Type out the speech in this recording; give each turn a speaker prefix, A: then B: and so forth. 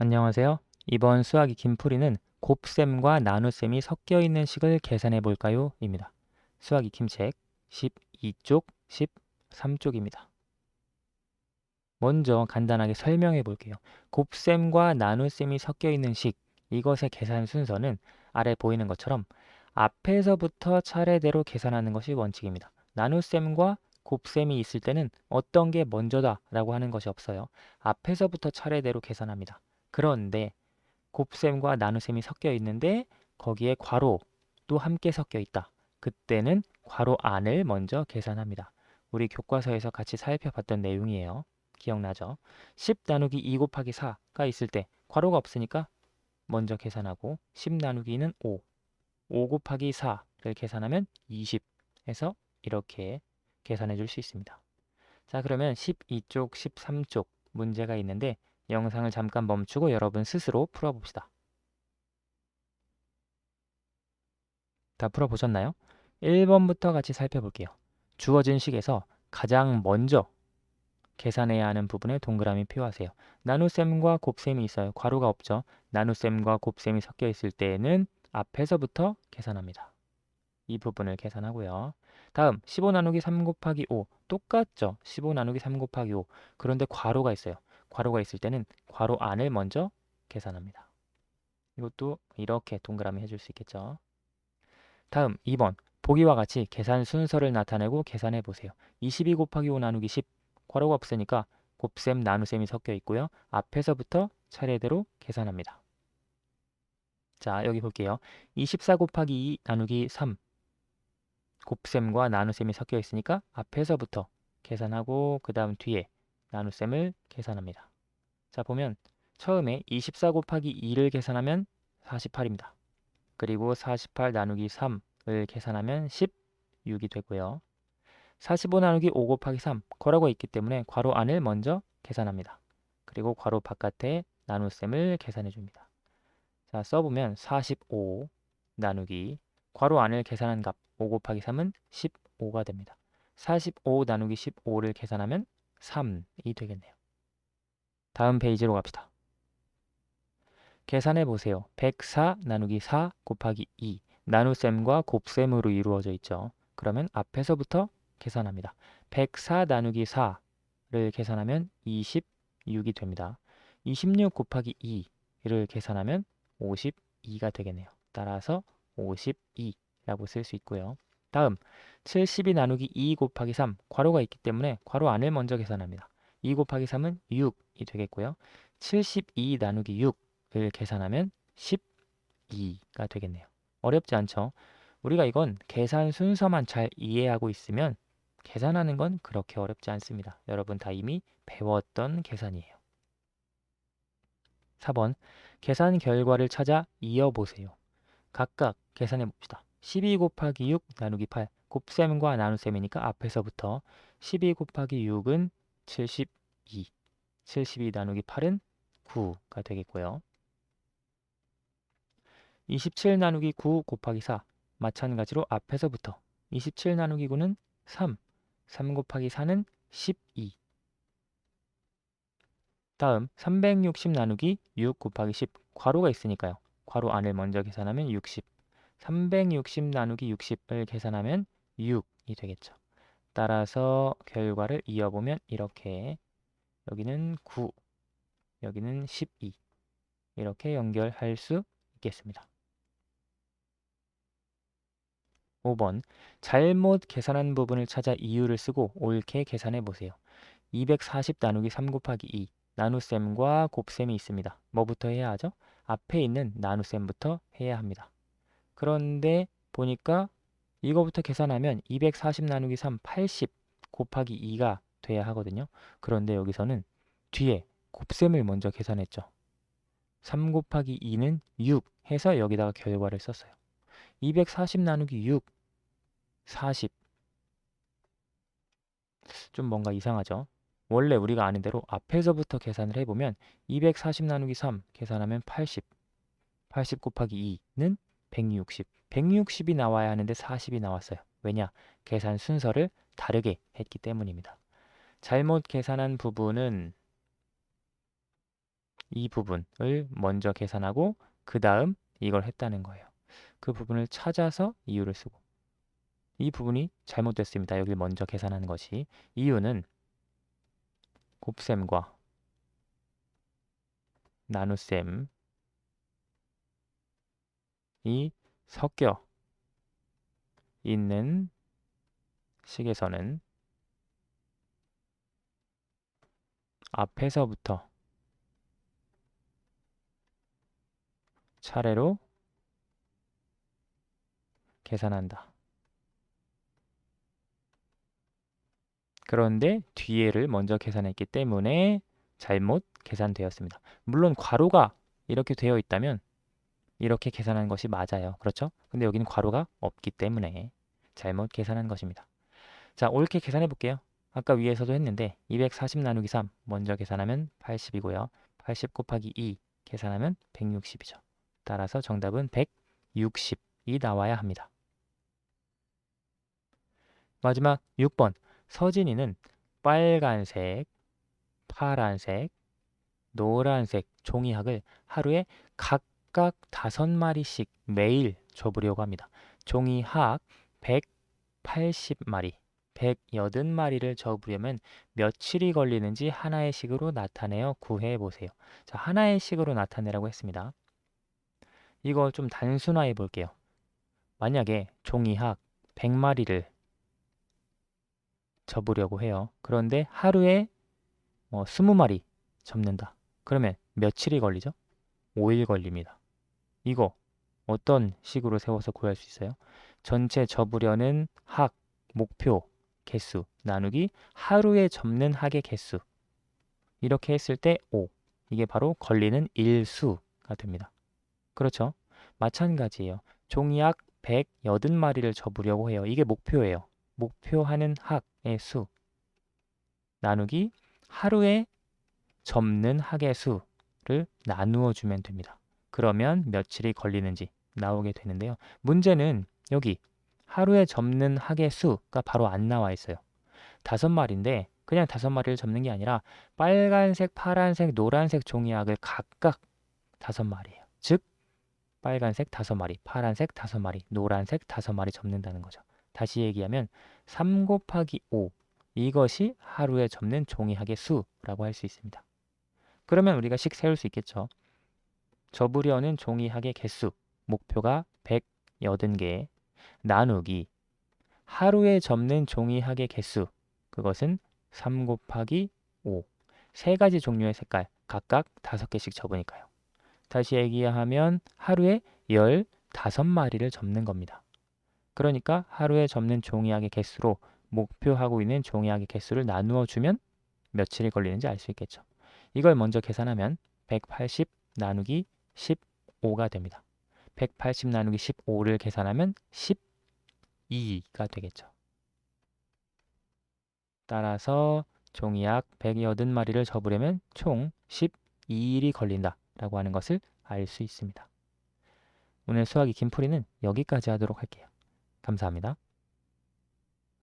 A: 안녕하세요. 이번 수학 익힘 풀이는 곱셈과 나눗셈이 섞여 있는 식을 계산해 볼까요? 입니다. 수학 익힘책 12쪽, 13쪽입니다. 먼저 간단하게 설명해 볼게요. 곱셈과 나눗셈이 섞여 있는 식, 이것의 계산 순서는 아래 보이는 것처럼 앞에서부터 차례대로 계산하는 것이 원칙입니다. 나눗셈과 곱셈이 있을 때는 어떤 게 먼저다 라고 하는 것이 없어요. 앞에서부터 차례대로 계산합니다. 그런데 곱셈과 나눗셈이 섞여 있는데 거기에 괄호도 함께 섞여 있다. 그때는 괄호 안을 먼저 계산합니다. 우리 교과서에서 같이 살펴봤던 내용이에요. 기억나죠? 10 나누기 2 곱하기 4가 있을 때 괄호가 없으니까 먼저 계산하고 10 나누기 2는 5, 5 곱하기 4를 계산하면 20 해서 이렇게 계산해 줄 수 있습니다. 자, 그러면 12쪽, 13쪽 문제가 있는데 영상을 잠깐 멈추고 여러분 스스로 풀어봅시다. 다 풀어보셨나요? 1번부터 같이 살펴볼게요. 주어진 식에서 가장 먼저 계산해야 하는 부분에 동그라미 표하세요. 나눗셈과 곱셈이 있어요. 괄호가 없죠. 나눗셈과 곱셈이 섞여 있을 때에는 앞에서부터 계산합니다. 이 부분을 계산하고요. 다음 15 나누기 3 곱하기 5 똑같죠. 15 나누기 3 곱하기 5 그런데 괄호가 있어요. 괄호가 있을 때는 괄호 안을 먼저 계산합니다. 이것도 이렇게 동그라미 해줄 수 있겠죠. 다음 2번 보기와 같이 계산 순서를 나타내고 계산해 보세요. 22 곱하기 5 나누기 10 괄호가 없으니까 곱셈 나눗셈이 섞여 있고요. 앞에서부터 차례대로 계산합니다. 자, 여기 볼게요. 24 곱하기 2 나누기 3 곱셈과 나눗셈이 섞여 있으니까 앞에서부터 계산하고 그 다음 뒤에 나눗셈을 계산합니다. 자, 보면 처음에 24 곱하기 2를 계산하면 48입니다. 그리고 48 나누기 3을 계산하면 16이 되고요. 45 나누기 5 곱하기 3 괄호가 있기 때문에 괄호 안을 먼저 계산합니다. 그리고 괄호 바깥에 나눗셈을 계산해 줍니다. 자, 써보면 45 나누기 괄호 안을 계산한 값 5 곱하기 3은 15가 됩니다. 45 나누기 15를 계산하면 3이 되겠네요. 다음 페이지로 갑시다. 계산해 보세요. 104 나누기 4 곱하기 2 나눗셈과 곱셈으로 이루어져 있죠. 그러면 앞에서부터 계산합니다. 104 나누기 4를 계산하면 26이 됩니다. 26 곱하기 2를 계산하면 52가 되겠네요. 따라서 52라고 쓸 수 있고요. 다음 72 나누기 2 곱하기 3 괄호가 있기 때문에 괄호 안을 먼저 계산합니다. 2 곱하기 3은 6이 되겠고요. 72 나누기 6을 계산하면 12가 되겠네요. 어렵지 않죠? 우리가 이건 계산 순서만 잘 이해하고 있으면 계산하는 건 그렇게 어렵지 않습니다. 여러분 다 이미 배웠던 계산이에요. 4번 계산 결과를 찾아 이어보세요. 각각 계산해 봅시다. 12 곱하기 6 나누기 8 곱셈과 나눗셈이니까 앞에서부터 12 곱하기 6은 72 72 나누기 8은 9가 되겠고요. 27 나누기 9 곱하기 4 마찬가지로 앞에서부터 27 나누기 9는 3 3 곱하기 4는 12 다음 360 나누기 6 곱하기 10 괄호가 있으니까요. 괄호 안을 먼저 계산하면 60 360 나누기 60을 계산하면 6이 되겠죠. 따라서 결과를 이어보면 이렇게 여기는 9, 여기는 12 이렇게 연결할 수 있겠습니다. 5번 잘못 계산한 부분을 찾아 이유를 쓰고 옳게 계산해 보세요. 240 나누기 3 곱하기 2 나눗셈과 곱셈이 있습니다. 뭐부터 해야 하죠? 앞에 있는 나눗셈부터 해야 합니다. 그런데 보니까 이거부터 계산하면 240 나누기 3 80 곱하기 2가 돼야 하거든요. 그런데 여기서는 뒤에 곱셈을 먼저 계산했죠. 3 곱하기 2는 6 해서 여기다가 결과를 썼어요. 240 나누기 6 40 좀 뭔가 이상하죠. 원래 우리가 아는 대로 앞에서부터 계산을 해보면 240 나누기 3 계산하면 80 80 곱하기 2는 160 160이 나와야 하는데 40이 나왔어요. 왜냐? 계산 순서를 다르게 했기 때문입니다. 잘못 계산한 부분은 이 부분을 먼저 계산하고 그 다음 이걸 했다는 거예요. 그 부분을 찾아서 이유를 쓰고 이 부분이 잘못됐습니다. 여기를 먼저 계산하는 것이 이유는 곱셈과 나눗셈이 섞여 있는 식에서는 앞에서부터 차례로 계산한다. 그런데 뒤에를 먼저 계산했기 때문에 잘못 계산되었습니다. 물론 괄호가 이렇게 되어 있다면 이렇게 계산한 것이 맞아요. 그렇죠? 근데 여기는 괄호가 없기 때문에 잘못 계산한 것입니다. 자, 옳게 계산해 볼게요. 아까 위에서도 했는데 240 나누기 3 먼저 계산하면 80이고요. 80 곱하기 2 계산하면 160이죠. 따라서 정답은 160이 나와야 합니다. 마지막 6번. 서진이는 빨간색, 파란색, 노란색 종이학을 하루에 각각 5마리씩 매일 접으려고 합니다. 종이학 180마리, 180마리를 접으려면 며칠이 걸리는지 하나의 식으로 나타내어 구해보세요. 자, 하나의 식으로 나타내라고 했습니다. 이거 좀 단순화해 볼게요. 만약에 종이학 100마리를 접으려고 해요. 그런데 하루에 20마리 접는다. 그러면 며칠이 걸리죠? 5일 걸립니다. 이거 어떤 식으로 세워서 구할 수 있어요? 전체 접으려는 학, 목표, 개수 나누기 하루에 접는 학의 개수. 이렇게 했을 때 5. 이게 바로 걸리는 일수가 됩니다. 그렇죠? 마찬가지예요. 종이학 180마리를 접으려고 해요. 이게 목표예요. 목표하는 학의 수 나누기 하루에 접는 학의 수를 나누어 주면 됩니다. 그러면 며칠이 걸리는지 나오게 되는데요. 문제는 여기 하루에 접는 학의 수가 바로 안 나와 있어요. 5마리인데 그냥 5마리를 접는 게 아니라 빨간색, 파란색, 노란색 종이학을 각각 5마리예요. 즉 빨간색 5마리, 파란색 5마리, 노란색 5마리 접는다는 거죠. 다시 얘기하면 3 곱하기 5 이것이 하루에 접는 종이학의 수라고 할 수 있습니다. 그러면 우리가 식 세울 수 있겠죠. 접으려는 종이학의 개수, 목표가 180개 나누기 하루에 접는 종이학의 개수, 그것은 3 곱하기 5. 세 가지 종류의 색깔, 각각 5개씩 접으니까요. 다시 얘기하면 하루에 15마리를 접는 겁니다. 그러니까 하루에 접는 종이학의 개수로 목표하고 있는 종이학의 개수를 나누어 주면 며칠이 걸리는지 알 수 있겠죠. 이걸 먼저 계산하면 180 나누기 15가 됩니다. 180 나누기 15를 계산하면 12가 되겠죠. 따라서 종이약 180마리를 접으려면 총 12일이 걸린다라고 하는 것을 알 수 있습니다. 오늘 수학 익힘풀이는 여기까지 하도록 할게요. 감사합니다.